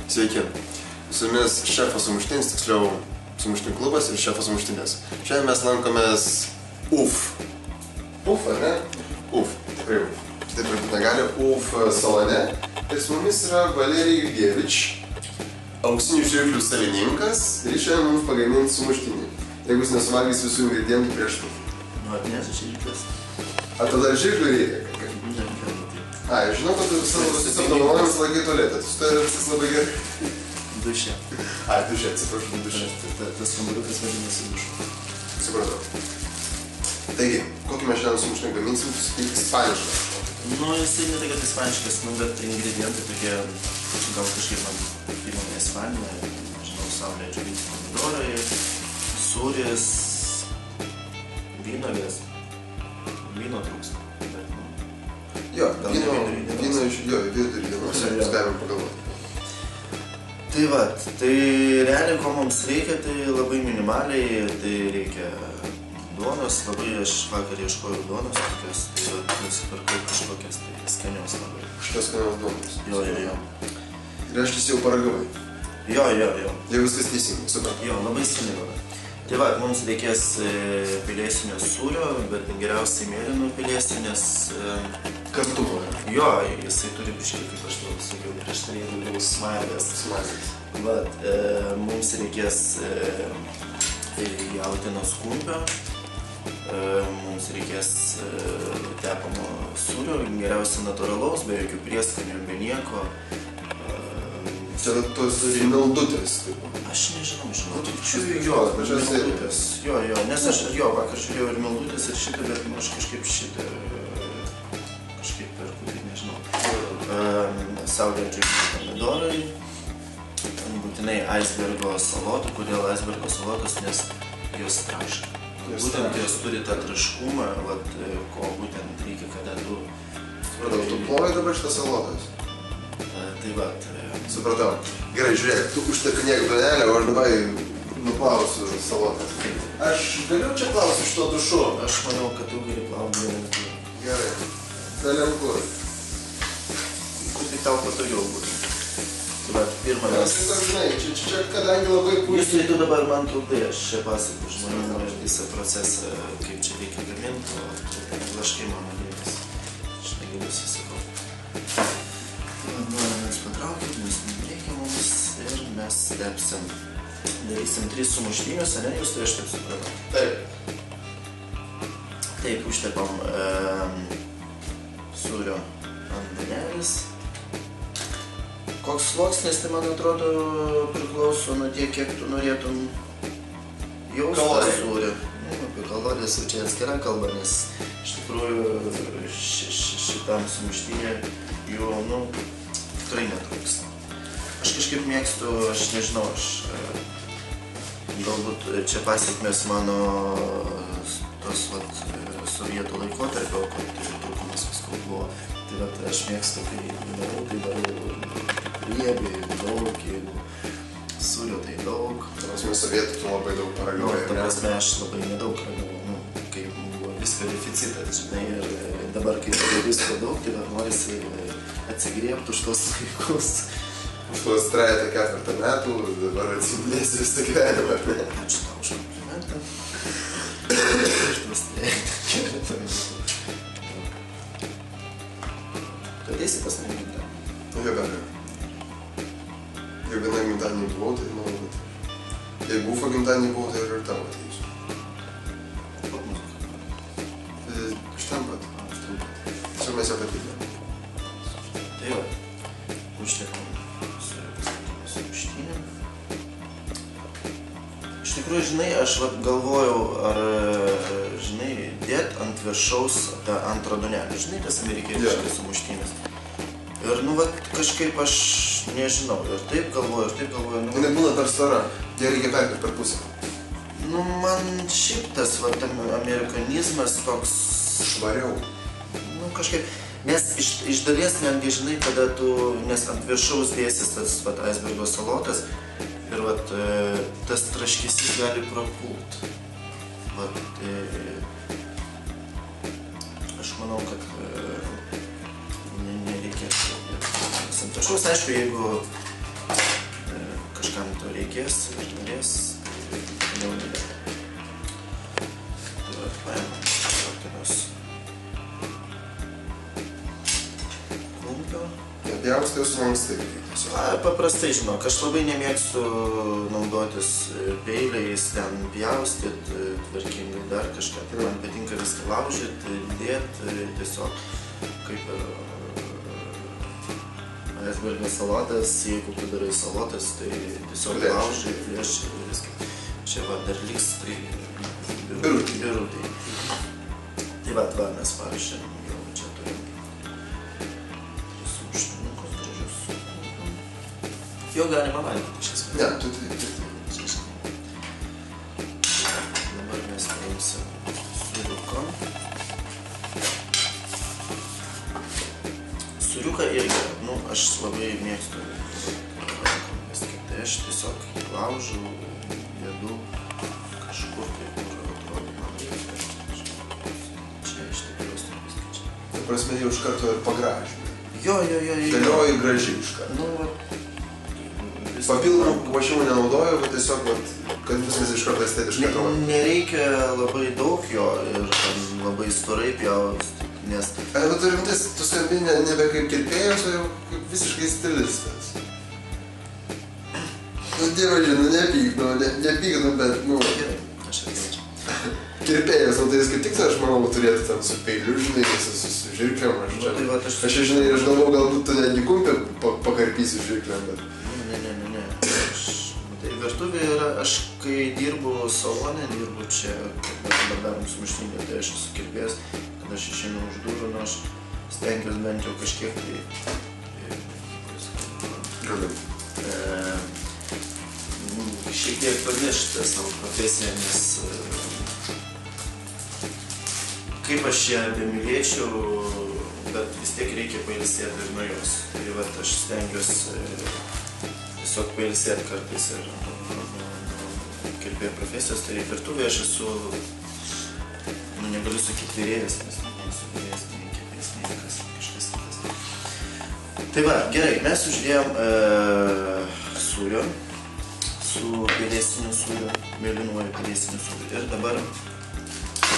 Sveiki. Su jumis šefas sumuštinis, tiksliau sumuštinių klubas ir šefas sumuštinis. Šiandien mes lankomės UF. UF, ar ne? UF, tikrai UF. Taip ir būt negali. UF salone. Ir su mumis yra Valerija Jurgievič, auksinių žirklių savininkas, ir šiandien mums pagamins sumuštinį. Jeigu jis nesuvalgys visų ingredientų prieš tai. Nu, atnesi žirklės. Ar tada žirklių reikia? Ai, žinau, kad tu savo visus apdovanojimus laikai tualetą. Tu tai yra viskas labai gerai. Duše. Ai, duše, atsiprašau, duše. Tas kambariukas vadinasi dušu. Supratau. Taigi, kokį mes šiandien sumuštinį gaminsim, tu sakai ispanišką. Nu, jisai ne tai, kad ispaniškas, nu, bet ingredientai tokie, gal kažkaip man primena Ispaniją, nežinau, saulė džiovinti pomidorai, sūris, vynuogės. Vyno trūksta. Jo, vyno iš vidurį dienos, mes galime pagalvoti. Tai vat, tai realiai, ko mums reikia, tai labai minimaliai, tai reikia duonos, labai aš vakar ieškojau duonos tokios, tai vat, nusipirkau kažkokias tai skanios labai. Kažkokios skanios duonos. Jo. Ir aš jau paragavai. Jo. Jau viskas teisingai, supratau. Jo, labai skaniai labai. Tai va, mums reikės pelėsinio sūrio, bet geriausiai mėlynų pelėsį, nes... Kartumo. Jo, jisai turi biškį, kaip aš jau sakiau, prieš tai daugiau smailės. Vat, mums reikės jautienos kumpio, mums reikės tepamo sūrio, geriausiai natūralaus, be jokių prieskonių, be nieko. Čia tos meldutės, taip. Aš nežinau, meldutės. Jo, nes aš vakar žiūrėjau ir meldutės ir šitą, bet aš kažkaip šitą, perku, tai nežinau. Saulė džiovinti pomidorai, būtinai aisbergo salotų. Kodėl aisbergo salotos? Nes jos traška. Būtent jos turi tą traškumą, ko būtent reikia, kada tu... Supratau, tu plovai dabar šitas salotas? Tai vat... Supratau. Gerai, žiūrėk, tu užtepinėk duonelę, o aš dabar nuplausiu salotą. Aš galiu čia plausiu šito dušu? Aš manau, kad tu gali plauti belenkur. Gerai. Belenkur. Kur tik tau patogiau būtų. Tai vat, pirmą mes... Žinai, čia kadangi labai puikiai... Jūs tu dabar man trukdai, aš čia pasakoju žmonėm visą procesą, kaip čia reikia gaminti, o čia ten blaškai mano dėmes. Aš negaliu susakau. Mes patraukit, nes nereikia mums ir mes tepsim. Darysim 3 sumuštinius, ne? Jūs tai aš taip supratau. Taip. Taip, užtepam sūrio ant duonelės. Koks sluoksnis, tai man atrodo priklauso nuo tiek, kiek tu norėtum jaust tą sūrį. Apie kalorijas jau čia atskira kalba, nes iš tikrųjų šitam sumuštinė jų, tikrai netrūksta. Aš kažkaip mėgstu, aš nežinau, galbūt čia pasiekmės mano tos sovietų laikotarpio, kad trūkumas visko buvo. Tai vat aš mėgstu, kai darau riebiai, daug, jeigu sūrio tai daug. Prasme, sovietų tu labai daug paragavai. Ta prasme, aš labai nedaug ragavau, kai buvo visko deficitas, žinai, ir dabar, kai visko daug, tai dar norisi atsigriebti už tos laikus. Už tos 3-4 metų, dabar atsimlėsi visą gyvenimą. Ačiū tau už komplimentą. Už tos 3-4 metų. Tu ateisi pas mane gimtadienį? Jo, be abejo. Jau vieną gimtadienį buvau, tai manau, kad jeigu UFO gimtadienį buvau, tai ir tavo ateisiu. Kokia muzika? Iš ten pat. Tiesiog mes jau patylėm. Tai va, užtepam sumuštinį. Iš tikrųjų, žinai, aš galvojau, ar, žinai, dėt ant viršaus tą antrą duonelę. Žinai, tas amerikietiškas sumuštinis. Ir, kažkaip aš nežinau, ir taip galvoju. Jinai būna per stora, ją reikia perkirti per pusę. Man šiaip tas, amerikanizmas toks... Švariau. Kažkaip... Nes iš dalies netgi, žinai, kada tu, nes ant viršaus dėsis tas aisbergo salotas ir tas traškesys gali prapult. Aš manau, kad nereikėtų ant viršaus, aišku, jeigu reikės ir norės, jau nereikia. Tai vat paėmam tokios klumpio. Pjaustai jūs lankstai. Paprastai, žinok, aš labai nemėgstu naudotis peiliais, ten pjaustyt, tvarkingai dar kažką. Tai man patinka viską laužyt, dėt, tiesiog kaip aisbergo salatas, jeigu tu darai salatas, tai tiesiog laužai, plėši ir viską. Čia va dar liks, tai birutė. Tai va, mes paruošėm, jau čia turim sumuštinukus gražius. Jau galima valgyti iš esmės. Ne, tu. Dabar mes paimsim sūriuką. Sūriuką irgi, aš labai mėgstu rankomis, tai aš tiesiog laužau, dedu kažkur tai, kur atrodo man reikia. Čia iš tikrųjų viską čia. Ta prasme, jau iš karto ir pagražinai. Jo. Galioji gražiai iš karto. Papildomų pašimų nenaudoju, bet tiesiog, kad viskas iš karto estetiškai atrodo. Nereikia labai daug jo ir labai storai pjaustyti, nes... Bet tu rimtis, tu skambi nebe kaip kirpėjas, o jau kaip visiškai stilistas. Dievaži, nepyk, bet, Gerai, aš atleidžiu. Kirpėjas, tai jis kaip tik, aš manau, turėtų ten su peiliu, žinai, su žirkliam, aš žinai, aš galvoju, galbūt tu netgi kumpį pakarpysi žirkliam, bet... Ne. Tai virtuvė yra, aš kai dirbu salone, dirbu čia, dabar darom sumuštinį, tai aš esu kirpėjas, kad aš išeinu už durų, aš stengiuosi bent jau kažkiek šiek tiek pamiršti savo profesiją, nes kaip aš ją bemylėčiau, bet vis tiek reikia pailsėti ir nuo jos. Tai vat aš stengiuosi tiesiog pailsėti kartais ir kirpėjo profesijos, tai virtuvėje aš esu, negaliu sakyti vyrėjas, nes nesu vyrėjas, nei kirpėjas, nei kažkas kitas. Tai va, gerai, mes uždėjom sūrio, su pelėsiniu sūriu, mėlynuoju pelėsiniu sūriu. Ir dabar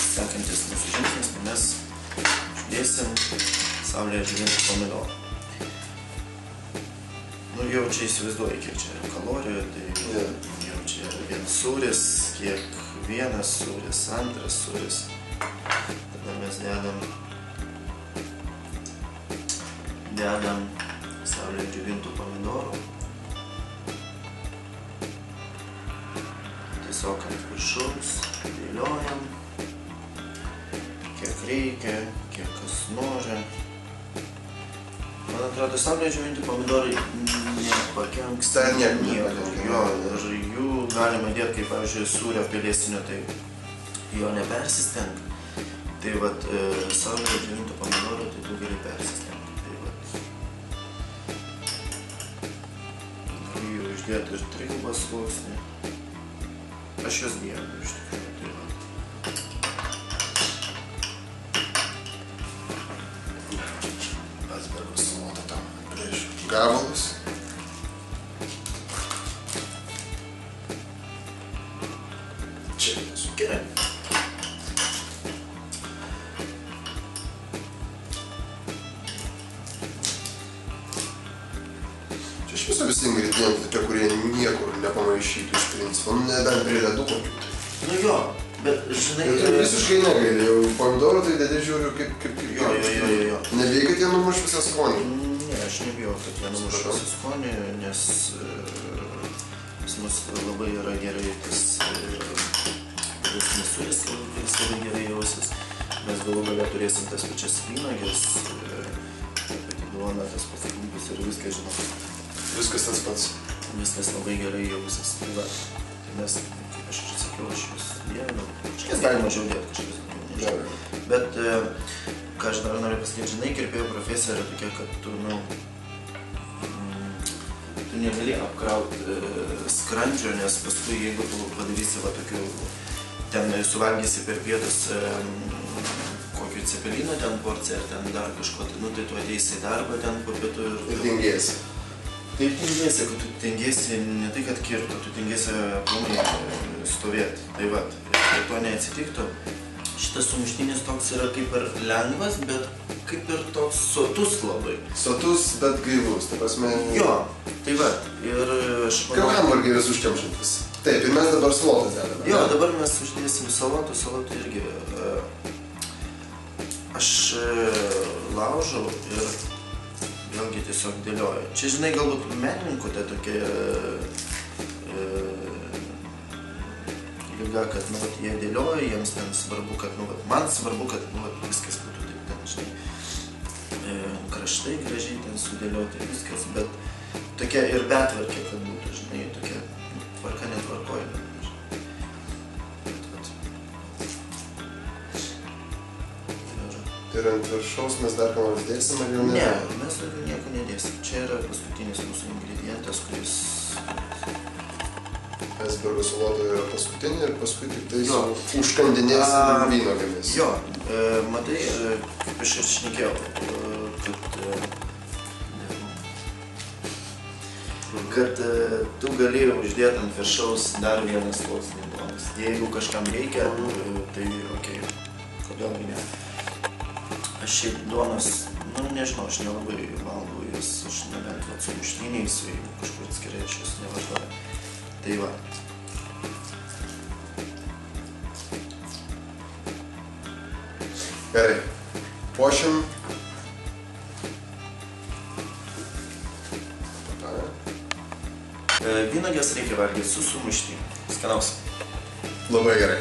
sekantis mūsų žingsnis, tai mes uždėsim saulėje džiovintų pomidorų. Jau čia įsivaizduoju, kiek čia yra kalorijų, tai jau čia yra vienas sūris, kiek vienas sūris, antras sūris. Tada mes dedam saulėje džiovintų pomidorų. Tiesiog ant viršaus dėliojam, kiek reikia, kiek kas nori. Man atrodo, saulėje džiovinti pomidorai nepakenks nieko. Jo, ir jų galima dėti, kaip pavyzdžiui, sūrio pelėsinio, tai jo nepersistenka. Tai vat, saulėje džiovinti pomidorai, tai tu gali persistengti. Tai vat, gali jau išdėti ir trigubą sluoksnį. Aš jos dėjau iš tikrųjų. Tai vat. Gabalus. Čia esu. Gerai. Čia iš viso visi ingredientai, tokie, kurie niekur nepamaišytų iš principo, nebent prie ledų kokių. Nu jo, bet žinai... Tai visiškai negaili, jau pomidorų tai dedi žiūriu kaip Jo. Nebijai, kad jie numuš visą skonį? Ne, aš nebijau, kad jie numuš visą skonį, nes pas mus labai yra gerai tas pelėsinis sūris, kuris labai gerai jausis. Mes galų gale turėsim tas pačias vynuoges, pati duona, tas pats klumpis ir viskas, žinoma. Viskas tas pats. Viskas labai gerai jausis. Tai va, tai mes, kaip aš ir sakiau, aš vis dievinu. Kažkas gali mažiau dėti, kažkas mažiau. Bet ką aš dar noriu pasakyti, žinai, kirpėjo profesija yra tokia, kad tu, tu negali apkrauti skrandžio, nes paskui, jeigu tu padarysi va tokių, ten suvalgysi per pietus kokį cepeliną, ten porciją ar ten dar kažko, tai tu ateisi į darbą ten po pietų ir dingėsi. Taip tengiesi, kad tu tengiesi ne tai, kad kirto, tu tengiesi aplamai stovėti. Tai va, ir to neatsitiktų. Šitas sumuštinis toks yra kaip ir lengvas, bet kaip ir toks sotus labai. Sotus, bet gaivus, ta prasme... Jo, tai va, ir aš manau... Kaip hamburgeris užkemšantis. Taip, ir mes dabar salotas dedame. Jo, dabar mes uždėsim salatų irgi. Aš laužau ir vėlgi tiesiog dėlioju. Čia, žinai, galbūt menininkų tai tokia lyga, kad, nu, vat, jie dėlioja, jiems ten svarbu, kad, nu, vat, man svarbu, kad, nu, vat, viskas būtų taip, ten, žinai, kraštai gražiai ten sudėlioti ir viskas, bet tokia ir betvarkė, kad būtų, žinai, tokia tvarka netvarkoja. Ir ant viršaus mes dar ką nors dėsim, ar jau ne? Ne, mes daugiau nieko nedėsim. Čia yra paskutinis mūsų ingredientas, kuris... Aisbergo salota yra paskutinė ir paskui tik tai užkandinėsim vynogėmis. Jo, matai, kaip aš ir šnekėjau, kad tu gali uždėti ant viršaus dar vieną sluoksnį duonos. Jeigu kažkam reikia, tai okei, kodėlgi ne. Aš šiaip duonos, nu nežinau, aš nelabai valgau jas, aš nebent vat su muštiniais, jeigu kažkur atskirai aš jas nevartoju. Tai va. Gerai, puošim. Vynogės reikia valgyti su sumuštiniu. Skanaus. Labai gerai.